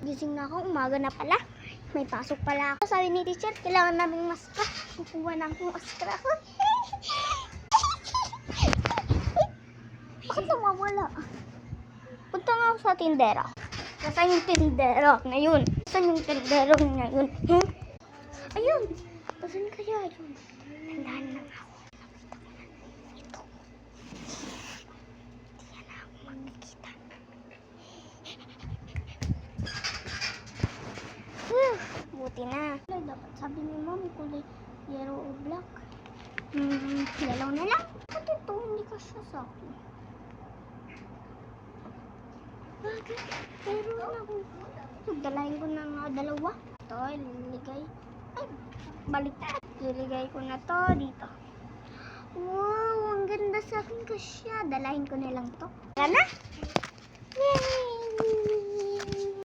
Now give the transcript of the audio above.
Gising na ako, umaga na pala. May pasok pala ako. Sabi ni teacher, kailangan naming maskara. Kukuha na akong maskara. Bakit nawawala? Punta nga ako sa tindera. Nasaan yung tindera ngayon? Nasaan yung tindera ngayon? Ayun! Nasaan kaya yun? Tandaan lang ako. Ito. Hindi na ako makikita. Buti na. Dapat sabi ni mom kulay yellow o black. Yellow na lang. Ba't ito? Hindi ka siya sa akin. Bakit? Pero ako. Dalahin ko na nga dalawa. Ito, liligay. Ay, balik. Liligay ko na to dito. Wow, ang ganda sa akin kasya. Dalahin ko na lang to. Tara na. Yay!